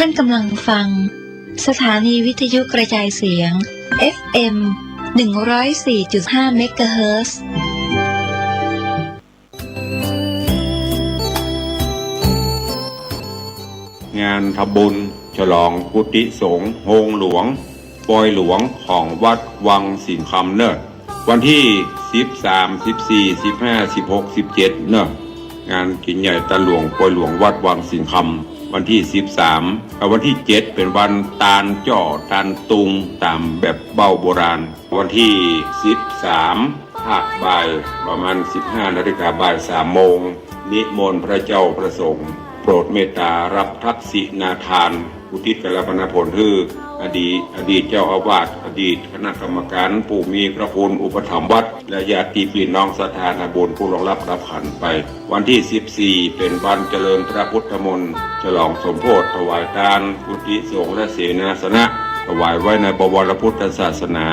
ท่านกำลังฟังสถานีวิทยุกระจายเสียง FM 104.5 เมกะเฮิรตซ์งานทำบุญฉลองกุฏิสงฆ์โฮงหลวงปอยหลวงของวัดวังสิงคำเนอะวันที่13 14 15 16 17เนอะงานกินใหญ่ตาหลวงปอยหลวงวัดวังสิงคำวันที่13กับวันที่7เป็นวันตาลจ่อตาลตุงตามแบบเบ้าโบราณวันที่13ภาคบ่ายประมาณ 15 นาฬิกาบ่าย 3 โมงนิมนต์พระเจ้าประสงค์โปรดเมตตารับทักษิณาทานอุทิศกรรมผลคืออดีตเจ้าอาวาสอดีตคณะกรรมการผู้มีพระคุณอุปถัมภ์วัดและญาติพี่น้องศรัทธาบุญผู้ลงรับขันไปวันที่14เป็นวันเจริญพระพุทธมนต์ฉลองสมโภชถวายทานกุฏิสงฆ์และเสนาสนะถวายไว้ในบวรพุทธศาสนา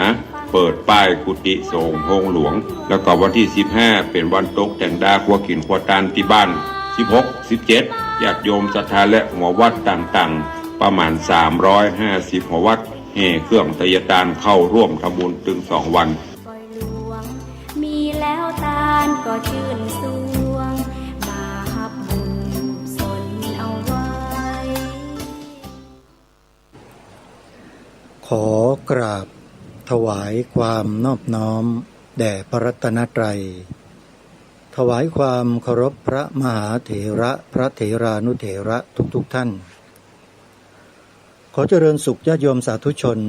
เปิดป้ายกุฏิสงฆ์โฮงหลวงแล้วก็วันที่15เป็นวันตกแต่งดาครัวกินครัวตานที่บ้าน16 17ญาติโยมศรัทธาและหัววัดต่างๆประมาณ350หัววัดแห่เครื่องไตรตานเข้าร่วมทำบุญถึง2 วันปล่อยหลวงมีแล้วตาลก็ชื่นสวงมาฮับบุญสนเอาไว้ขอกราบถวายความนอบน้อมแด่พระรัตนตรัยถวายความเคารพพระมหาเถระพระเถรานุเถระทุกท่านขอเจริญสุขญาติโยมสาธุชน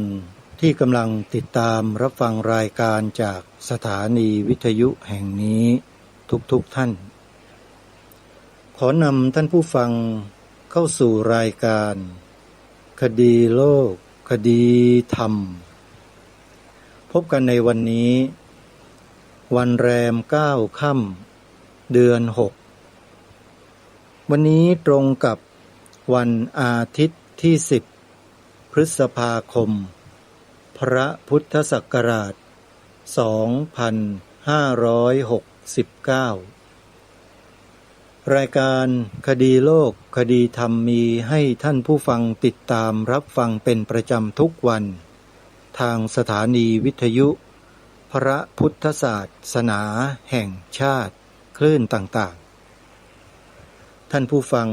ที่กำลังติดตามรับฟังรายการจากสถานีวิทยุแห่งนี้ทุกท่านขอนำท่านผู้ฟังเข้าสู่รายการคดีโลกคดีธรรมพบกันในวันนี้วันแรม9 ค่ำเดือน6วันนี้ตรงกับวันอาทิตย์ที่10พฤษภาคมพระพุทธศักราช2569รายการคดีโลกคดีธรรมมีให้ท่านผู้ฟังติดตามรับฟังเป็นประจำทุกวันทางสถานีวิทยุพระพุทธศาสนาแห่งชาติคลื่นต่างๆท่านผู้ฟัง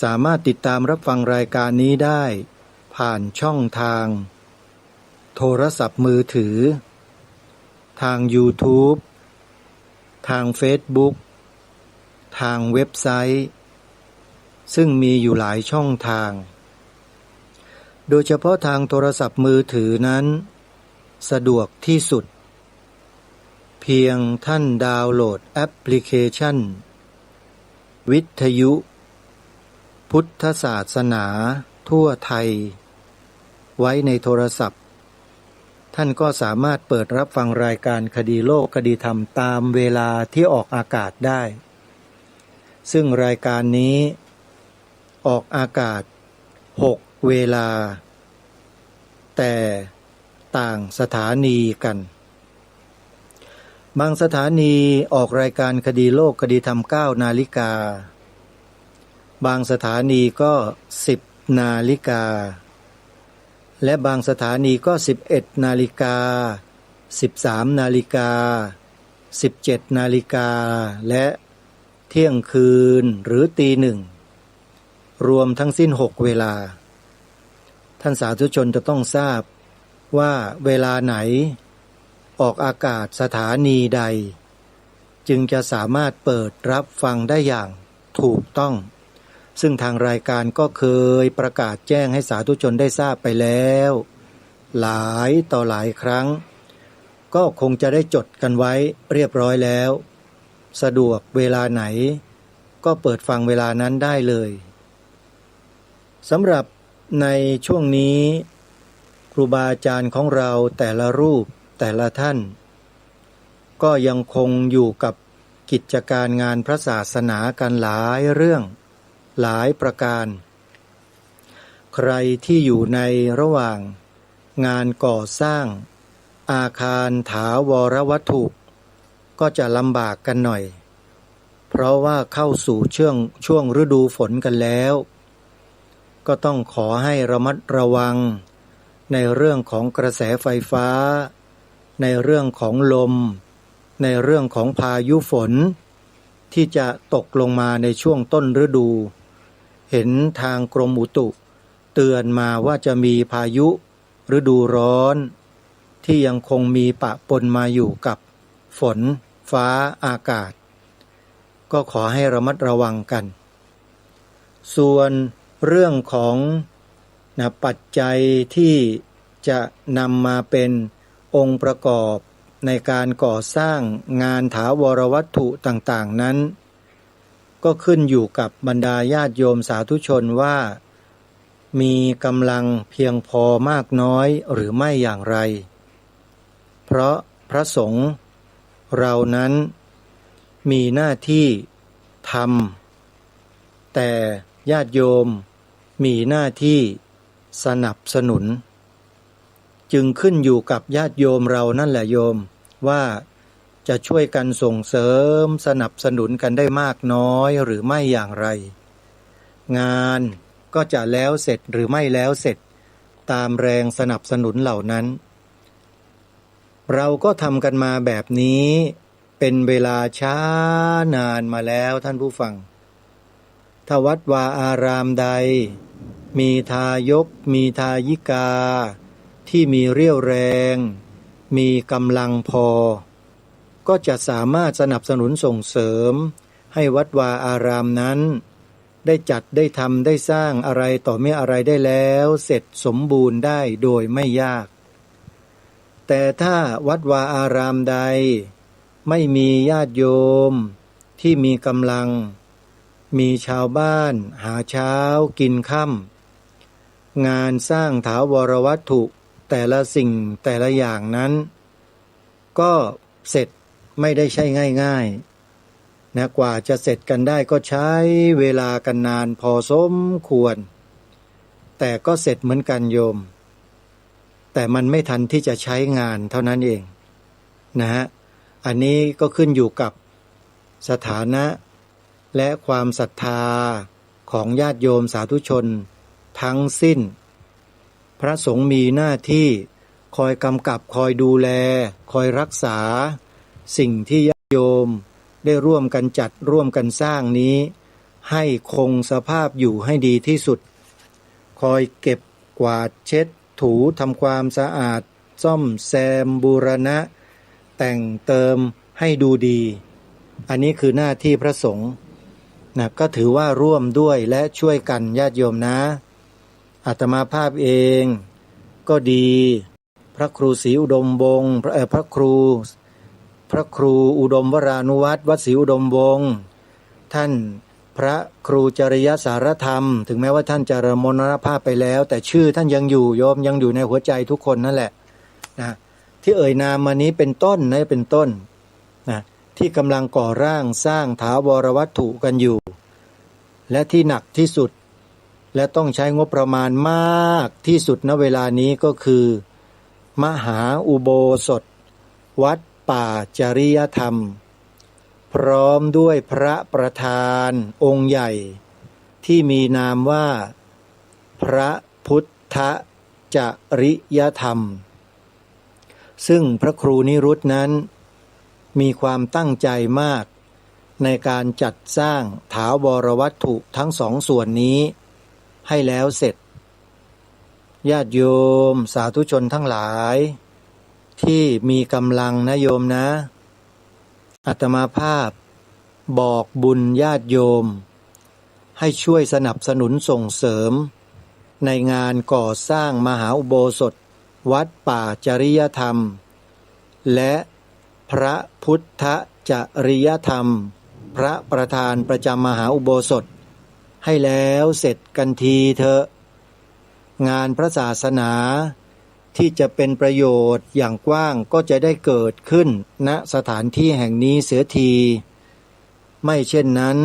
สามารถติดตามรับฟังรายการนี้ได้ผ่านช่องทางโทรศัพท์มือถือทาง YouTube ทาง Facebook ทางเว็บไซต์ซึ่งมีอยู่หลายช่องทางโดยเฉพาะทางโทรศัพท์มือถือนั้นสะดวกที่สุดเพียงท่านดาวน์โหลดแอปพลิเคชันวิทยุพุทธศาสนาทั่วไทยไว้ในโทรศัพท์ท่านก็สามารถเปิดรับฟังรายการคดีโลกคดีธรรมตามเวลาที่ออกอากาศได้ซึ่งรายการนี้ออกอากาศ6 เวลาแต่ต่างสถานีกันบางสถานีออกรายการคดีโลกคดีธรรม9 นาฬิกาบางสถานีก็10 นาฬิกาและบางสถานีก็11 นาฬิกา13 นาฬิกา17 นาฬิกาและเที่ยงคืนหรือตี 1รวมทั้งสิ้น6 เวลาท่านสาธุชนจะต้องทราบว่าเวลาไหนออกอากาศสถานีใดจึงจะสามารถเปิดรับฟังได้อย่างถูกต้องซึ่งทางรายการก็เคยประกาศแจ้งให้สาธุชนได้ทราบไปแล้วหลายต่อหลายครั้งก็คงจะได้จดกันไว้เรียบร้อยแล้วสะดวกเวลาไหนก็เปิดฟังเวลานั้นได้เลยสำหรับในช่วงนี้ครูบาอาจารย์ของเราแต่ละรูปแต่ละท่านก็ยังคงอยู่กับกิจการงานพระศาสนากันหลายเรื่องหลายประการใครที่อยู่ในระหว่างงานก่อสร้างอาคารถาวรวัตถุก็จะลำบากกันหน่อยเพราะว่าเข้าสู่ช่วงฤดูฝนกันแล้ว ก็ต้องขอให้ระมัดระวังในเรื่องของกระแสไฟฟ้าในเรื่องของลมในเรื่องของพายุฝนที่จะตกลงมาในช่วงต้นฤดูเห็นทางกรมอุตุเตือนมาว่าจะมีพายุฤดูร้อนที่ยังคงมีปะปนมาอยู่กับฝนฟ้าอากาศก็ขอให้ระมัดระวังกันส่วนเรื่องของปัจจัยที่จะนำมาเป็นองค์ประกอบในการก่อสร้างงานถาวรวัตถุต่างๆนั้นก็ขึ้นอยู่กับบรรดาญาติโยมสาธุชนว่ามีกำลังเพียงพอมากน้อยหรือไม่อย่างไรเพราะพระสงฆ์เรานั้นมีหน้าที่ทำแต่ญาติโยมมีหน้าที่สนับสนุนจึงขึ้นอยู่กับญาติโยมเรานั่นแหละโยมว่าจะช่วยกันส่งเสริมสนับสนุนกันได้มากน้อยหรือไม่อย่างไร งานก็จะแล้วเสร็จหรือไม่แล้วเสร็จตามแรงสนับสนุนเหล่านั้นเราก็ทำกันมาแบบนี้เป็นเวลาช้านานมาแล้วท่านผู้ฟังถ้าวัดวาอารามใดมีทายกมีทายิกาที่มีเรี่ยวแรงมีกำลังพอก็จะสามารถสนับสนุนส่งเสริมให้วัดวาอารามนั้นได้จัดได้ทำได้สร้างอะไรต่อไม่อะไรได้แล้วเสร็จสมบูรณ์ได้โดยไม่ยากแต่ถ้าวัดวาอารามใดไม่มีญาติโยมที่มีกำลังมีชาวบ้านหาเช้ากินค่ำงานสร้างถาวรวัตถุแต่ละสิ่งแต่ละอย่างนั้นก็เสร็จไม่ได้ใช่ง่ายๆนะกว่าจะเสร็จกันได้ก็ใช้เวลากันนานพอสมควรแต่ก็เสร็จเหมือนกันโยมแต่มันไม่ทันที่จะใช้งานเท่านั้นเองนะฮะอันนี้ก็ขึ้นอยู่กับสถานะและความศรัทธาของญาติโยมสาธุชนทั้งสิ้นพระสงฆ์มีหน้าที่คอยกำกับคอยดูแลคอยรักษาสิ่งที่ญาติโยมได้ร่วมกันจัดร่วมกันสร้างนี้ให้คงสภาพอยู่ให้ดีที่สุดคอยเก็บกวาดเช็ดถูทำความสะอาดซ่อมแซมบูรณะแต่งเติมให้ดูดีอันนี้คือหน้าที่พระสงฆ์นะก็ถือว่าร่วมด้วยและช่วยกันญาติโยมนะอาตมาภาพเองก็ดีพระครูศรีอุดมวงศ์พระครูอุดมวรานุวัตรวัดศรีอุดมวงศ์ท่านพระครูจริยสารธรรมถึงแม้ว่าท่านจะมรณภาพไปแล้วแต่ชื่อท่านยังอยู่โยมยังอยู่ในหัวใจทุกคนนั่นแหละนะที่เอ่ยนามมานี้เป็นต้นนะเป็นต้นนะที่กำลังก่อร่างสร้างถาวรวัตถุกันอยู่และที่หนักที่สุดและต้องใช้งบประมาณมากที่สุดณเวลานี้ก็คือมหาอุโบสถวัดป่าจริยธรรมพร้อมด้วยพระประธานองค์ใหญ่ที่มีนามว่าพระพุทธจริยธรรมซึ่งพระครูนิรุตนั้นมีความตั้งใจมากในการจัดสร้างถาวรวัตถุทั้งสองส่วนนี้ให้แล้วเสร็จญาติโยมสาธุชนทั้งหลายที่มีกำลังนะโยมนะอาตมาภาพบอกบุญญาติโยมให้ช่วยสนับสนุนส่งเสริมในงานก่อสร้างมหาอุโบสถวัดป่าจริยธรรมและพระพุทธจริยธรรมพระประธานประจำมหาอุโบสถให้แล้วเสร็จกันทีเถอะงานพระศาสนาที่จะเป็นประโยชน์อย่างกว้างก็จะได้เกิดขึ้นณสถานที่แห่งนี้เสียทีไม่เช่นนั้น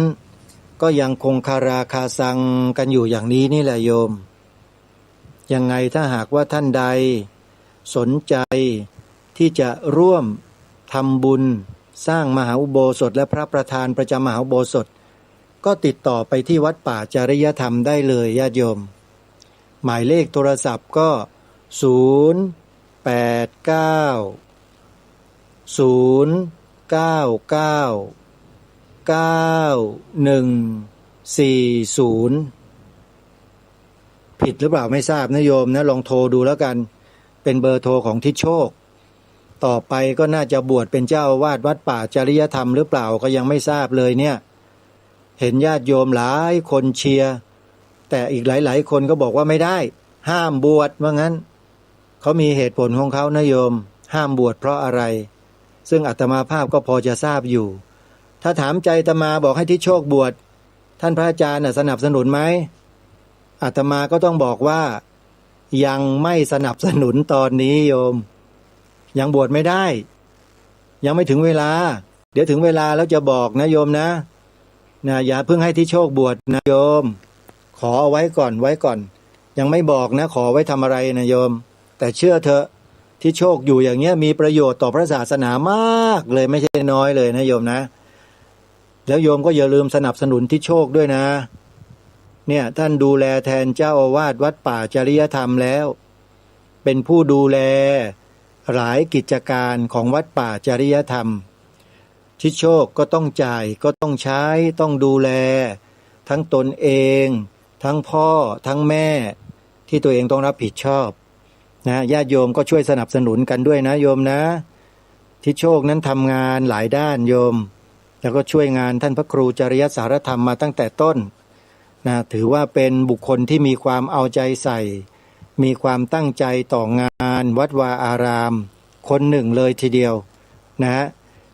ก็ยังคงคาราคาซังกันอยู่อย่างนี้นี่แหละโยมยังไงถ้าหากว่าท่านใดสนใจที่จะร่วมทำบุญสร้างมหาอุโบสถและพระประธานประจำมหาอุโบสถก็ติดต่อไปที่วัดป่าจริยธรรมได้เลยญาติโยม หมายเลขโทรศัพท์ก็089 099 9140ผิดหรือเปล่าไม่ทราบนะโยมนะลองโทรดูแล้วกันเป็นเบอร์โทรของทิศโชคต่อไปก็น่าจะบวชเป็นเจ้าอาวาสวัดป่าจริยธรรมหรือเปล่าก็ยังไม่ทราบเลยเนี่ยเห็นญาติโยมหลายคนเชียร์แต่อีกหลายๆคนก็บอกว่าไม่ได้ห้ามบวชว่างั้นเขามีเหตุผลของเขานะโยมห้ามบวชเพราะอะไรซึ่งอาตมาภาพก็พอจะทราบอยู่ถ้าถามใจอาตมาบอกให้ทิศโชคบวชท่านพระอาจารย์สนับสนุนไหมอาตมาก็ต้องบอกว่ายังไม่สนับสนุนตอนนี้โยมยังบวชไม่ได้ยังไม่ถึงเวลาเดี๋ยวถึงเวลาแล้วจะบอกนะโยมนะอย่าเพิ่งให้ทิศโชคบวชนะโยมขอเอาไว้ก่อนยังไม่บอกนะขอไว้ทำอะไรนะโยมแต่เชื่อเถอะทิศโชคอยู่อย่างเงี้ยมีประโยชน์ต่อพระศาสนามากเลยไม่ใช่น้อยเลยนะโยมนะแล้วโยมก็อย่าลืมสนับสนุนทิศโชคด้วยนะเนี่ยท่านดูแลแทนเจ้าอาวาสวัดป่าจริยธรรมแล้วเป็นผู้ดูแลหลายกิจการของวัดป่าจริยธรรมทิศโชคก็ต้องจ่ายก็ต้องใช้ต้องดูแลทั้งตนเองทั้งพ่อทั้งแม่ที่ตัวเองต้องรับผิดชอบนะญาติโยมก็ช่วยสนับสนุนกันด้วยนะโยมนะทิศโชคนั้นทำงานหลายด้านโยมแล้วก็ช่วยงานท่านพระครูจริยสารธรรมมาตั้งแต่ต้นนะถือว่าเป็นบุคคลที่มีความเอาใจใส่มีความตั้งใจต่องานวัดวาอารามคนหนึ่งเลยทีเดียวนะ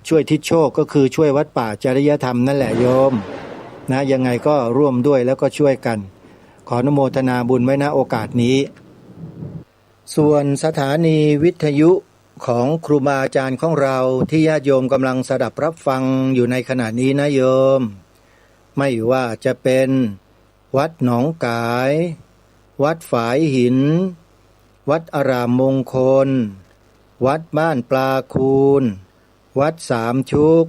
ช่วยทิศโชคก็คือช่วยวัดป่าจริยธรรมนั่นแหละโยมนะยังไงก็ร่วมด้วยแล้วก็ช่วยกันขออนุโมทนาบุญไว้ณโอกาสนี้ส่วนสถานีวิทยุของครูบาอาจารย์ของเราที่ญาติโยมกำลังสดับรับฟังอยู่ในขณะนี้นะโยมไม่ว่าจะเป็นวัดหนองกายวัดฝายหินวัดอารามมงคลวัดบ้านปลาคูนวัดสามชุก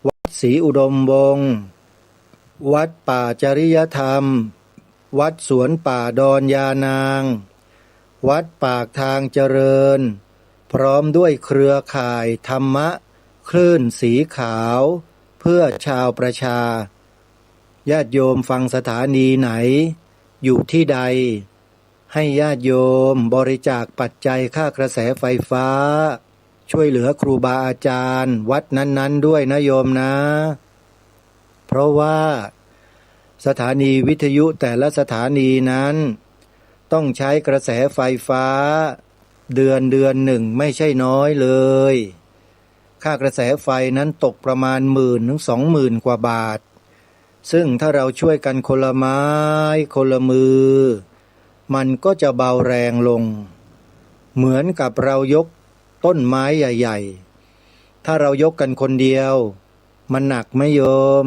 วัดศรีอุดมวงศ์วัดป่าจริยธรรมวัดสวนป่าดอนยานางวัดปากทางเจริญพร้อมด้วยเครือข่ายธรรมะคลื่นสีขาวเพื่อชาวประชาญาติโยมฟังสถานีไหนอยู่ที่ใดให้ญาติโยมบริจาคปัจจัยค่ากระแสไฟฟ้าช่วยเหลือครูบาอาจารย์วัดนั้นๆด้วยนะโยมนะเพราะว่าสถานีวิทยุแต่ละสถานีนั้นต้องใช้กระแสไฟฟ้าเดือนหนึ่งไม่ใช่น้อยเลยค่ากระแสไฟนั้นตกประมาณ10,000 ถึง 20,000 กว่าบาทซึ่งถ้าเราช่วยกันคนละไม้คนละมือมันก็จะเบาแรงลงเหมือนกับเรายกต้นไม้ใหญ่ๆถ้าเรายกกันคนเดียวมันหนักไหมโยม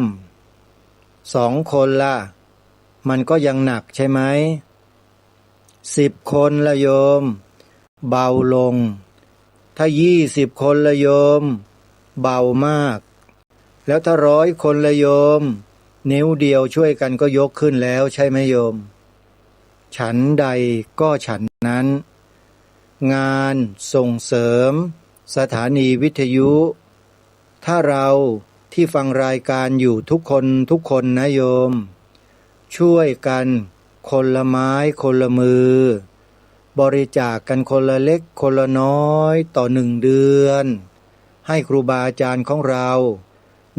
2 คนล่ะมันก็ยังหนักใช่ไหม10 คนละโยมเบาลงถ้า20 คนละโยมเบามากแล้วถ้า100 คนละโยมนิ้วเดียวช่วยกันก็ยกขึ้นแล้วใช่ไหมโยมฉันใดก็ฉันนั้นงานส่งเสริมสถานีวิทยุถ้าเราที่ฟังรายการอยู่ทุกคนนะโยมช่วยกันคนละไม้คนละมือบริจาคกันคนละเล็กคนละน้อยต่อ1 เดือนให้ครูบาอาจารย์ของเรา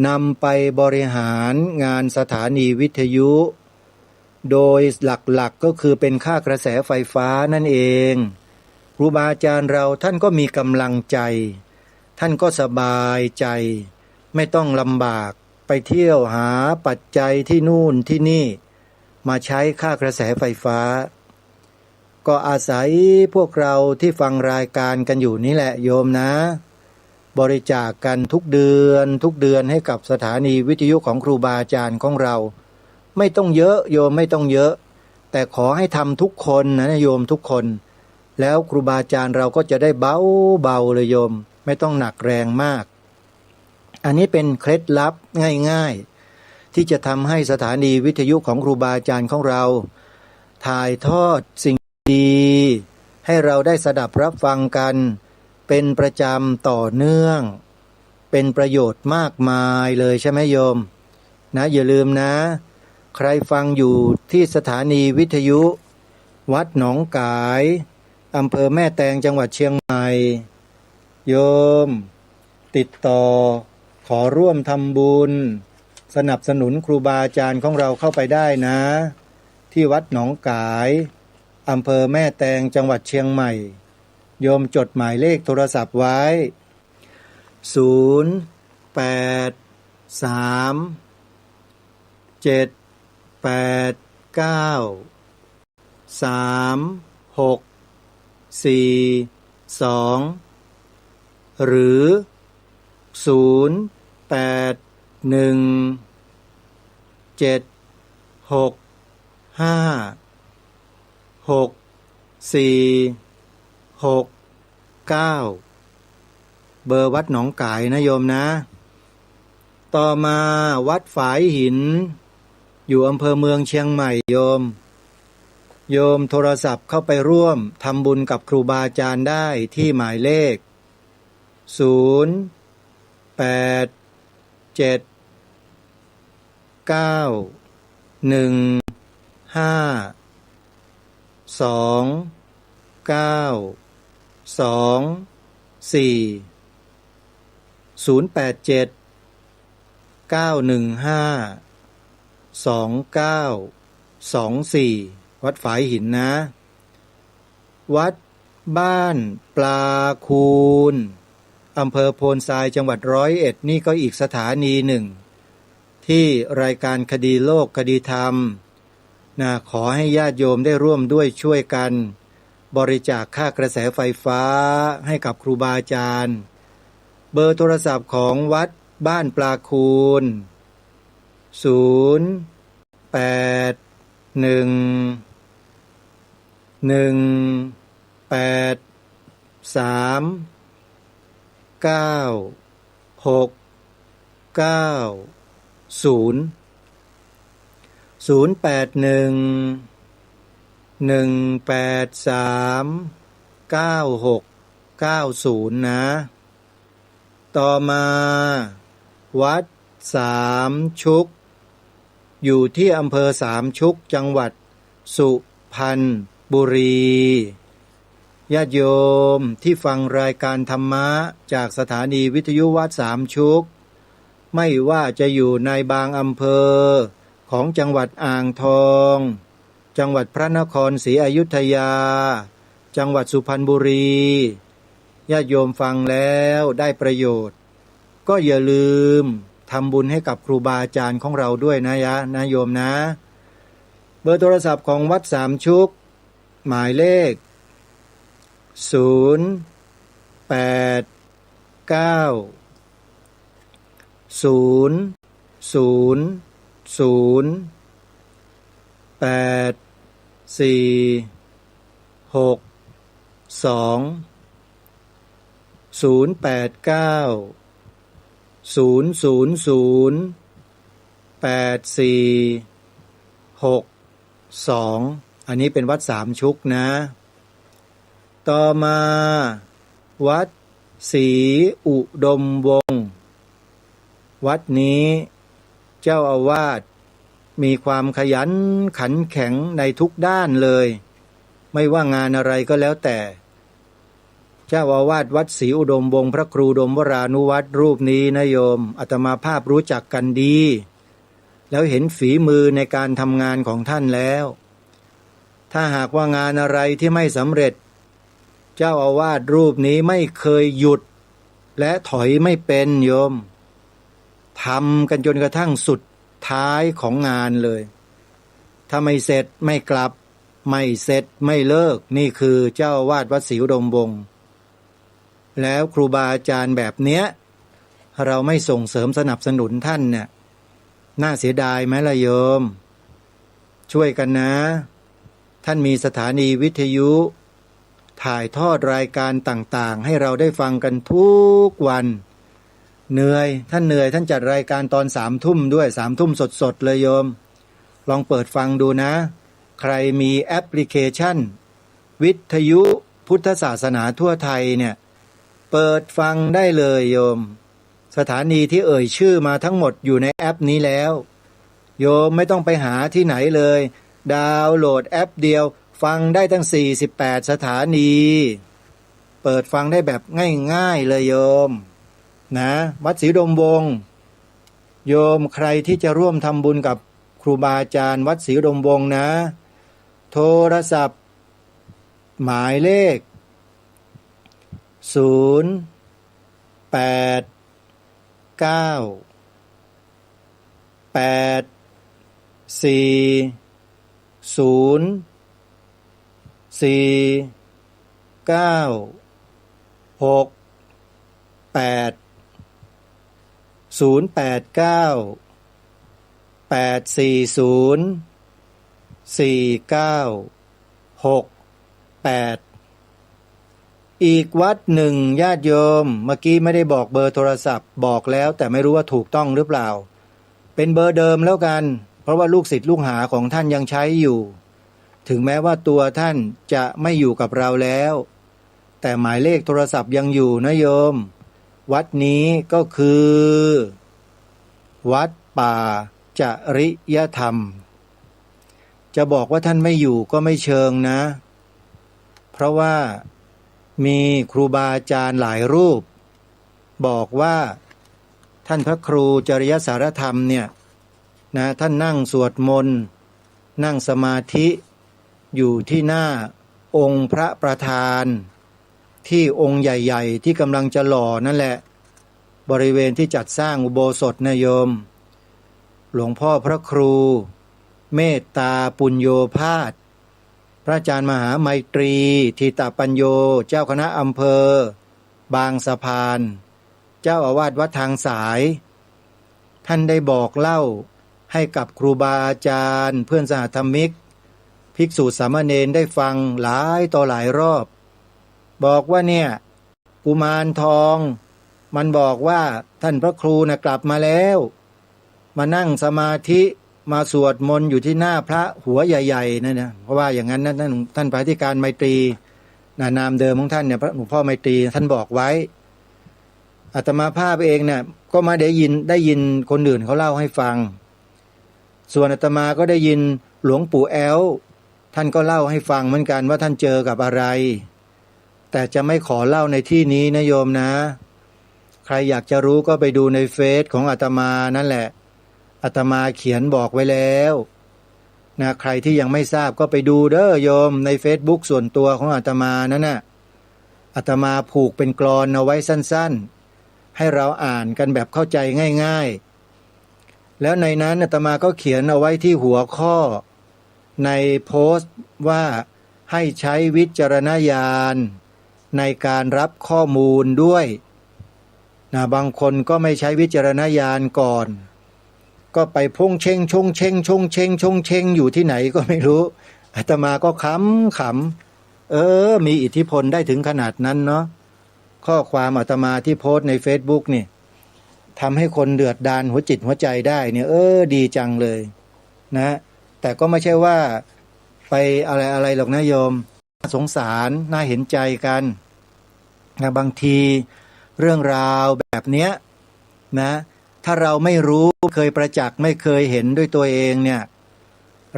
นำไปบริหารงานสถานีวิทยุโดยหลักก็คือเป็นค่ากระแสไฟฟ้านั่นเองครูบาอาจารย์เราท่านก็มีกำลังใจท่านก็สบายใจไม่ต้องลำบากไปเที่ยวหาปัจจัยที่นู่นที่นี่มาใช้ค่ากระแสไฟฟ้าก็อาศัยพวกเราที่ฟังรายการกันอยู่นี่แหละโยมนะบริจาคกันทุกเดือนให้กับสถานีวิทยุของครูบาอาจารย์ของเราไม่ต้องเยอะโยมไม่ต้องเยอะแต่ขอให้ทำทุกคนนะโยมทุกคนแล้วครูบาอาจารย์เราก็จะได้เบาเลยโยมไม่ต้องหนักแรงมากอันนี้เป็นเคล็ดลับง่ายๆที่จะทำให้สถานีวิทยุของครูบาอาจารย์ของเราท ถ่ายทอดสิ่งดีให้เราได้สดับรับฟังกันเป็นประจำต่อเนื่องเป็นประโยชน์มากมายเลยใช่ไหมโยมนะอย่าลืมนะใครฟังอยู่ที่สถานีวิทยุวัดหนองกายอำเภอแม่แตงจังหวัดเชียงใหม่โยมติดต่อขอร่วมทำบุญสนับสนุนครูบาอาจารย์ของเราเข้าไปได้นะที่วัดหนองกายอำเภอแม่แตงจังหวัดเชียงใหม่โยมจดหมายเลขโทรศัพท์ไว้081389364หรือ0817656469เบอร์วัดหนองกายนะโยมนะต่อมาวัดฝายหินอยู่อำเภอเมืองเชียงใหม่โยมโทรศัพท์เข้าไปร่วมทำบุญกับครูบาอาจารย์ได้ที่หมายเลขวัดฝายหินนะวัดบ้านปลาคูนอำเภอโพนทรายจังหวัด101นี่ก็อีกสถานีหนึ่งที่รายการคดีโลกคดีธรรมนะขอให้ญาติโยมได้ร่วมด้วยช่วยกันบริจาคค่ากระแสไฟฟ้าให้กับครูบาอาจารย์เบอร์โทรศัพท์ของวัดบ้านปลาคูน081-183-9690นะต่อมาวัดสามชุกอยู่ที่อำเภอสามชุกจังหวัดสุพรรณบุรีญาติโยมที่ฟังรายการธรรมะจากสถานีวิทยุวัดสามชุกไม่ว่าจะอยู่ในบางอำเภอของจังหวัดอ่างทองจังหวัดพระนครศรีอยุธยาจังหวัดสุพรรณบุรีญาติโยมฟังแล้วได้ประโยชน์ก็อย่าลืมทำบุญให้กับครูบาอาจารย์ของเราด้วยนะโยมนะเบอร์โทรศัพท์ของวัดสามชุกหมายเลขอันนี้เป็นวัดสามชุกนะต่อมาวัดศรีอุดมวงศ์วัดนี้เจ้าอาวาสมีความขยันขันแข็งในทุกด้านเลยไม่ว่างานอะไรก็แล้วแต่เจ้าอาวาสวัดศรีอุดมวงศ์พระครูดมวรานุวัตรรูปนี้นะโยมอาตมาภาพรู้จักกันดีแล้วเห็นฝีมือในการทำงานของท่านแล้วถ้าหากว่างานอะไรที่ไม่สำเร็จเจ้าอาวาสรูปนี้ไม่เคยหยุดและถอยไม่เป็นโยมทำกันจนกระทั่งสุดท้ายของงานเลยถ้าไม่เสร็จไม่กลับไม่เสร็จไม่เลิกนี่คือเจ้าอาวาสวัดศรีอุดมวงศ์แล้วครูบาอาจารย์แบบเนี้ยเราไม่ส่งเสริมสนับสนุนท่านเนี่ยน่าเสียดายไหมล่ะโยมช่วยกันนะท่านมีสถานีวิทยุถ่ายทอดรายการต่างๆให้เราได้ฟังกันทุกวันท่านเหนื่อยท่านจัดรายการตอน3 ทุ่มด้วย3 ทุ่มสดๆเลยโยมลองเปิดฟังดูนะ ใครมีแอปพลิเคชันวิทยุพุทธศาสนาทั่วไทยเนี่ยเปิดฟังได้เลยโยมสถานีที่เอ่ยชื่อมาทั้งหมดอยู่ในแอปนี้แล้วโยมไม่ต้องไปหาที่ไหนเลยดาวน์โหลดแอปเดียวฟังได้ตั้ง48สถานีเปิดฟังได้แบบง่ายๆเลยโยมนะวัดศรีอุดมวงศ์โยมใครที่จะร่วมทำบุญกับครูบาอาจารย์วัดศรีอุดมวงศ์นะโทรศัพท์หมายเลขอีกวัดหนึ่งญาติโยมเมื่อกี้ไม่ได้บอกเบอร์โทรศัพท์บอกแล้วแต่ไม่รู้ว่าถูกต้องหรือเปล่าเป็นเบอร์เดิมแล้วกันเพราะว่าลูกศิษย์ลูกหาของท่านยังใช้อยู่ถึงแม้ว่าตัวท่านจะไม่อยู่กับเราแล้วแต่หมายเลขโทรศัพท์ยังอยู่นะโยมวัดนี้ก็คือวัดป่าจริยธรรมจะบอกว่าท่านไม่อยู่ก็ไม่เชิงนะเพราะว่ามีครูบาอาจารย์หลายรูปบอกว่าท่านพระครูจริยสารธรรมเนี่ยนะท่านนั่งสวดมนต์นั่งสมาธิอยู่ที่หน้าองค์พระประธานที่องค์ใหญ่ๆที่กำลังจะหล่อนั่นแหละบริเวณที่จัดสร้างอุโบสถนะโยมหลวงพ่อพระครูเมตตาปุญโญภาสพระอาจารย์มหาไมตรีทิตปัญโยเจ้าคณะอำเภอบางสะพานเจ้าอาวาสวัดทางสายท่านได้บอกเล่าให้กับครูบาอาจารย์เพื่อนสหธรรมิกภิกษุสามเณรได้ฟังหลายต่อหลายรอบบอกว่าเนี่ยกุมารทองมันบอกว่าท่านพระครูกลับมาแล้วมานั่งสมาธิมาสวดมนต์อยู่ที่หน้าพระหัวใหญ่ๆนั่นนะเพราะว่าอย่างนั้นนะท่านพระอธิการไมตรีนามเดิมของท่านเนี่ยพระหลวงพ่อไมตรีท่านบอกไว้อาตมาภาพเองเนี่ยก็มาได้ยินคนอื่นเขาเล่าให้ฟังส่วนอาตมาก็ได้ยินหลวงปู่แอลท่านก็เล่าให้ฟังเหมือนกันว่าท่านเจอกับอะไรแต่จะไม่ขอเล่าในที่นี้นะโยมนะใครอยากจะรู้ก็ไปดูในเฟซของอาตมานั่นแหละอาตมาเขียนบอกไว้แล้วนะใครที่ยังไม่ทราบก็ไปดูเด้อโยมใน Facebook ส่วนตัวของอาตมานั่นน่ะอาตมาผูกเป็นกลอนเอาไว้สั้นๆให้เราอ่านกันแบบเข้าใจง่ายๆแล้วในนั้นอาตมาก็เขียนเอาไว้ที่หัวข้อในโพสต์ว่าให้ใช้วิจารณญาณในการรับข้อมูลด้วยนะบางคนก็ไม่ใช้วิจารณญาณก่อนก็ไปพงเชงชงเชงชงเชงชงเชงอยู่ที่ไหนก็ไม่รู้อาตมาก็ขำมีอิทธิพลได้ถึงขนาดนั้นเนาะข้อความอาตมาที่โพสต์ใน Facebook นี่ทำให้คนเดือดดาลหัวจิตหัวใจได้เนี่ยดีจังเลยนะแต่ก็ไม่ใช่ว่าไปอะไรหรอกนะโยมสงสารน่าเห็นใจกันนะบางทีเรื่องราวแบบเนี้ยนะถ้าเราไม่รู้เคยประจักษ์ไม่เคยเห็นด้วยตัวเองเนี่ย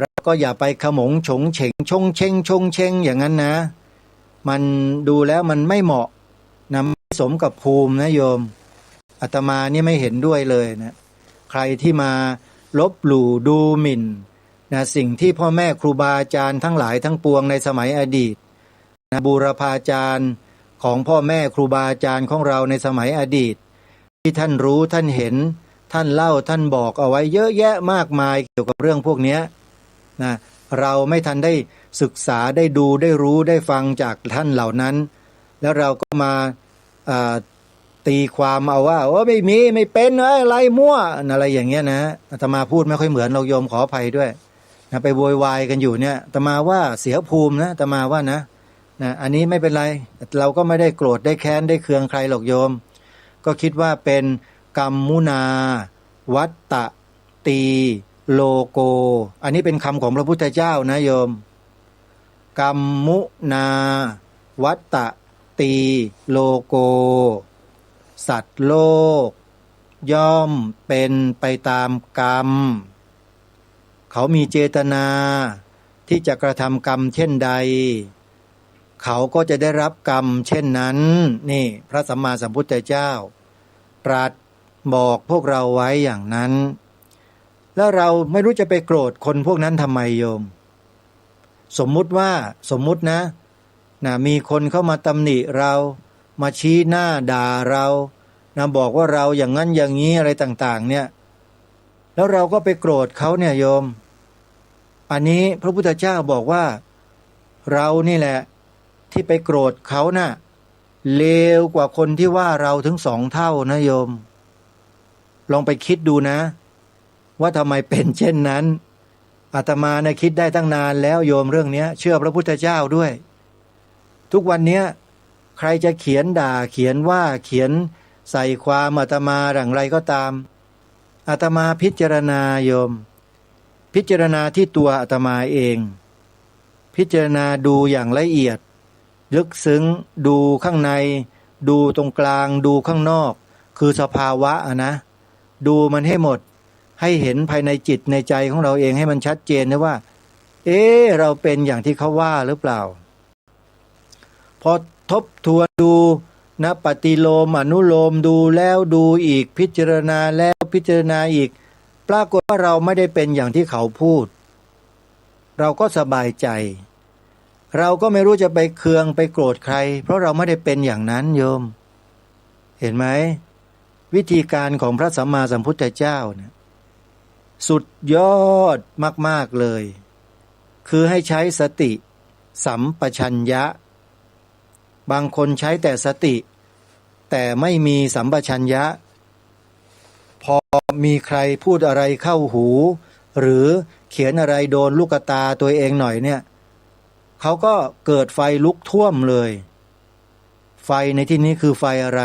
เราก็อย่าไปขมงฉงเฉงชงเชงชงเชงอย่างนั้นนะมันดูแล้วมันไม่เหมาะนะไม่สมกับภูมินะโยมอาตมานี่ไม่เห็นด้วยเลยนะใครที่มาลบหลู่ดูหมิ่นนะสิ่งที่พ่อแม่ครูบาอาจารย์ทั้งหลายทั้งปวงในสมัยอดีตนะบูรพาจารย์ของพ่อแม่ครูบาอาจารย์ของเราในสมัยอดีตที่ท่านรู้ท่านเห็นท่านเล่าท่านบอกเอาไว้เยอะแยะมากมายเกี่ยวกับเรื่องพวกนี้นะเราไม่ทันได้ศึกษาได้ดูได้รู้ได้ฟังจากท่านเหล่านั้นแล้วเราก็มาตีความเอาว่าไม่มีไม่เป็นอะไรมั่วอะไรอย่างเงี้ยนะอาตมาพูดไม่ค่อยเหมือนเราโยมขออภัยด้วยนะไปโวยวายกันอยู่เนี่ยอาตมาว่าเสียภูมินะอาตมาว่านะอันนี้ไม่เป็นไรเราก็ไม่ได้โกรธได้แค้นได้เคืองใครหรอกโยมก็คิดว่าเป็นกรรมมุนาวัตตตี โลโกอันนี้เป็นคำของพระพุทธเจ้านะโยมกัมมุนาวัตตตีโลโกสัตว์โลกย่อมเป็นไปตามกรรมเขามีเจตนาที่จะกระทำกรรมเช่นใดเขาก็จะได้รับกรรมเช่นนั้นนี่พระสัมมาสัมพุทธเจ้าตรัสบอกพวกเราไว้อย่างนั้นแล้วเราไม่รู้จะไปโกรธคนพวกนั้นทำไมโยมสมมุตินะมีคนเข้ามาตำหนิเรามาชี้หน้าด่าเราบอกว่าเราอย่างนั้นอย่างนี้อะไรต่างๆเนี่ยแล้วเราก็ไปโกรธเขาเนี่ยโยมอันนี้พระพุทธเจ้าบอกว่าเรานี่แหละที่ไปโกรธเขาน่ะเลวกว่าคนที่ว่าเราถึง2 เท่านะโยมลองไปคิดดูนะว่าทำไมเป็นเช่นนั้นอาตมาเนี่ยคิดได้ตั้งนานแล้วโยมเรื่องนี้เชื่อพระพุทธเจ้าด้วยทุกวันนี้ใครจะเขียนด่าเขียนว่าเขียนใส่ความอาตมาอย่างไรก็ตามอาตมาพิจารณาโยมพิจารณาที่ตัวอาตมาเองพิจารณาดูอย่างละเอียดลึกซึ้งดูข้างในดูตรงกลางดูข้างนอกคือสภาวะนะดูมันให้หมดให้เห็นภายในจิตในใจของเราเองให้มันชัดเจนนะว่าเราเป็นอย่างที่เขาว่าหรือเปล่าพอทบทวนดูนะปฏิโลมอนุโลมดูแล้วดูอีกพิจารณาแล้วพิจารณาอีกปรากฏว่าเราไม่ได้เป็นอย่างที่เขาพูดเราก็สบายใจเราก็ไม่รู้จะไปเคืองไปโกรธใครเพราะเราไม่ได้เป็นอย่างนั้นโยมเห็นไหมวิธีการของพระสัมมาสัมพุทธเจ้าเนี่ยสุดยอดมากๆเลยคือให้ใช้สติสัมปชัญญะบางคนใช้แต่สติแต่ไม่มีสัมปชัญญะพอมีใครพูดอะไรเข้าหูหรือเขียนอะไรโดนลูกตาตัวเองหน่อยเนี่ยเขาก็เกิดไฟลุกท่วมเลยไฟในที่นี้คือไฟอะไร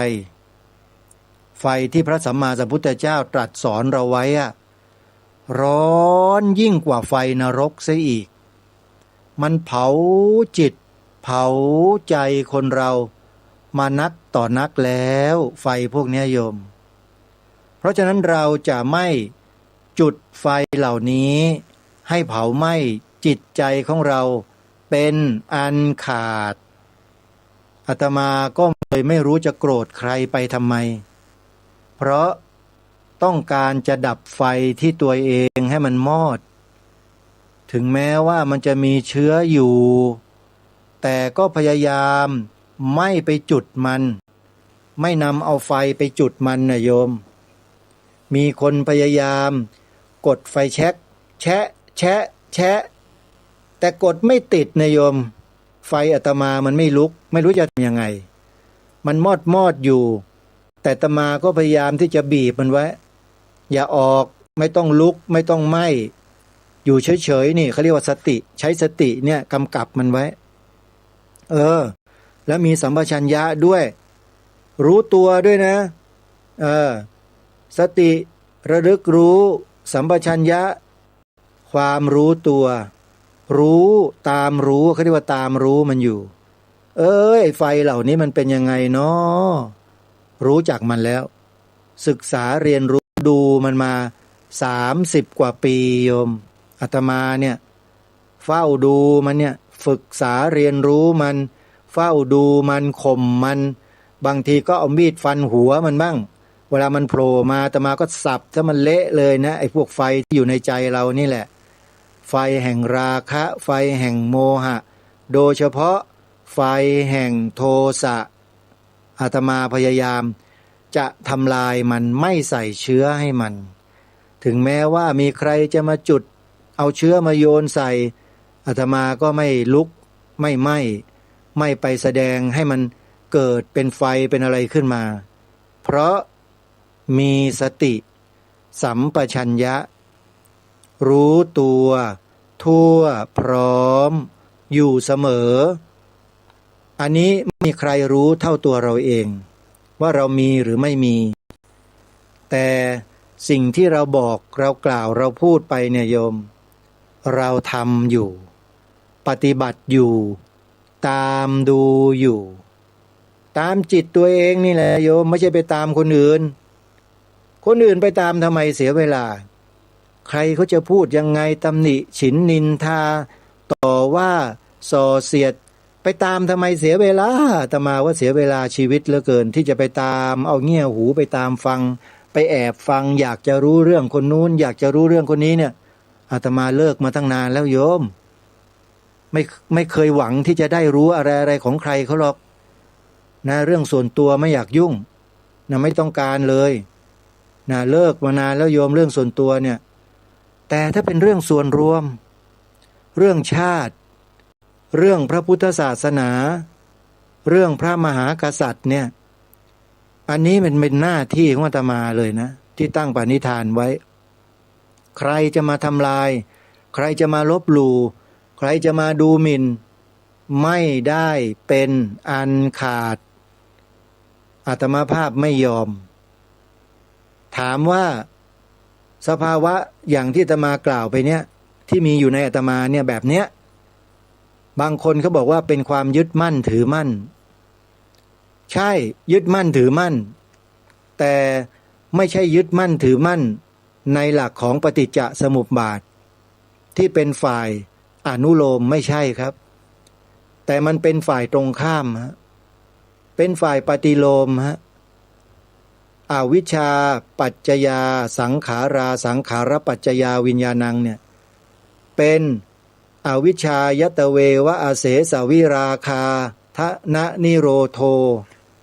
ไฟที่พระสัมมาสัมพุทธเจ้าตรัสสอนเราไว้ร้อนยิ่งกว่าไฟนรกเสียอีกมันเผาจิตเผาใจคนเรามานักต่อนักแล้วไฟพวกนี้โยมเพราะฉะนั้นเราจะไม่จุดไฟเหล่านี้ให้เผาไหม้จิตใจของเราเป็นอันขาดอาตมาก็เลยไม่รู้จะโกรธใครไปทำไมเพราะต้องการจะดับไฟที่ตัวเองให้มันมอดถึงแม้ว่ามันจะมีเชื้ออยู่แต่ก็พยายามไม่ไปจุดมันไม่นำเอาไฟไปจุดมันนะโยมมีคนพยายามกดไฟแช็กแชะแชะแชะแต่กดไม่ติดนะโยมไฟอาตมามันไม่ลุกไม่รู้จะทำยังไงมันมอดอยู่แต่อาตมาก็พยายามที่จะบีบมันไว้อย่าออกไม่ต้องลุกไม่ต้องไหม้อยู่เฉยๆนี่เขาเรียกว่าสติใช้สติเนี่ยกำกับมันไว้แล้วมีสัมปชัญญะด้วยรู้ตัวด้วยนะสติระลึกรู้สัมปชัญญะความรู้ตัวรู้ตามรู้เขาเรียกว่าตามรู้มันอยู่ไอ้ไฟเหล่านี้มันเป็นยังไงเนาะรู้จักมันแล้วศึกษาเรียนรู้ดูมันมา30 กว่าปีโยมอาตมาเนี่ยเฝ้าดูมันเนี่ยฝึกษาเรียนรู้มันเฝ้าดูมันข่มมันบางทีก็เอามีดฟันหัวมันบ้างเวลามันโผล่มาอาตมาก็สับถ้ามันเละเลยนะไอ้พวกไฟที่อยู่ในใจเรานี่แหละไฟแห่งราคะไฟแห่งโมหะโดยเฉพาะไฟแห่งโทสะอาตมาพยายามจะทำลายมันไม่ใส่เชื้อให้มันถึงแม้ว่ามีใครจะมาจุดเอาเชื้อมาโยนใส่อาตมาก็ไม่ลุกไม่ไหม้ไม่ไปแสดงให้มันเกิดเป็นไฟเป็นอะไรขึ้นมาเพราะมีสติสัมปชัญญะรู้ตัวทั่วพร้อมอยู่เสมออันนี้ไม่มีใครรู้เท่าตัวเราเองว่าเรามีหรือไม่มีแต่ สิ่งที่เราบอกเรากล่าวเราพูดไปเนี่ยโยมเราทำอยู่ปฏิบัติอยู่ตามดูอยู่ตามจิตตัวเองนี่แหละโยมไม่ใช่ไปตามคนอื่นไปตามทำไมเสียเวลาใครเขาจะพูดยังไงตำหนิฉินนินทาต่อว่าส่อเสียดไปตามทำไมเสียเวลาอาตมาว่าเสียเวลาชีวิตเหลือเกินที่จะไปตามเอาเงี่ยหูไปตามฟังไปแอบฟังอยากจะรู้เรื่องคนนู้นอยากจะรู้เรื่องคนนี้เนี่ยอาตมาเลิกมาตั้งนานแล้วโยมไม่เคยหวังที่จะได้รู้อะไรของใครเขาหรอกนะเรื่องส่วนตัวไม่อยากยุ่งนะไม่ต้องการเลยนะเลิกมานานแล้วโยมเรื่องส่วนตัวเนี่ยแต่ถ้าเป็นเรื่องส่วนรวมเรื่องชาติเรื่องพระพุทธศาสนาเรื่องพระมหากษัตริย์เนี่ยอันนี้มันเป็นหน้าที่ของอาตมาเลยนะที่ตั้งปณิธานไว้ใครจะมาทำลายใครจะมาลบหลู่ใครจะมาดูหมิ่นไม่ได้เป็นอันขาดอาตมาภาพไม่ยอมถามว่าสภาวะอย่างที่อาตมากล่าวไปเนี่ยที่มีอยู่ในอาตมาเนี่ยแบบเนี้ยบางคนเขาบอกว่าเป็นความยึดมั่นถือมั่นใช่ยึดมั่นถือมั่นแต่ไม่ใช่ยึดมั่นถือมั่นในหลักของปฏิจจสมุปบาทที่เป็นฝ่ายอนุโลมไม่ใช่ครับแต่มันเป็นฝ่ายตรงข้ามฮะเป็นฝ่ายปฏิโลมฮะอวิชชาปัจจยาสังขาราสังขารปัจจยาวิญญาณังเนี่ยเป็นอวิชชายตเววะอาเสสวิราคาทะนะนิโรโท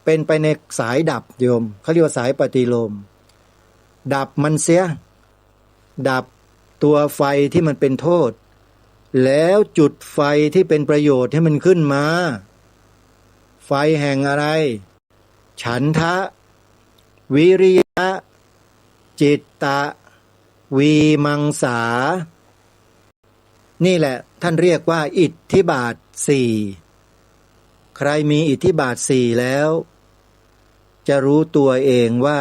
เป็นไปในสายดับโยมเขาเรียกว่าสายปฏิโลมดับมันเสียดับตัวไฟที่มันเป็นโทษแล้วจุดไฟที่เป็นประโยชน์ให้มันขึ้นมาไฟแห่งอะไรฉันทะวิริยะจิตตะวีมังสานี่แหละท่านเรียกว่าอิทธิบาทสี่ใครมีอิทธิบาทสี่แล้วจะรู้ตัวเองว่า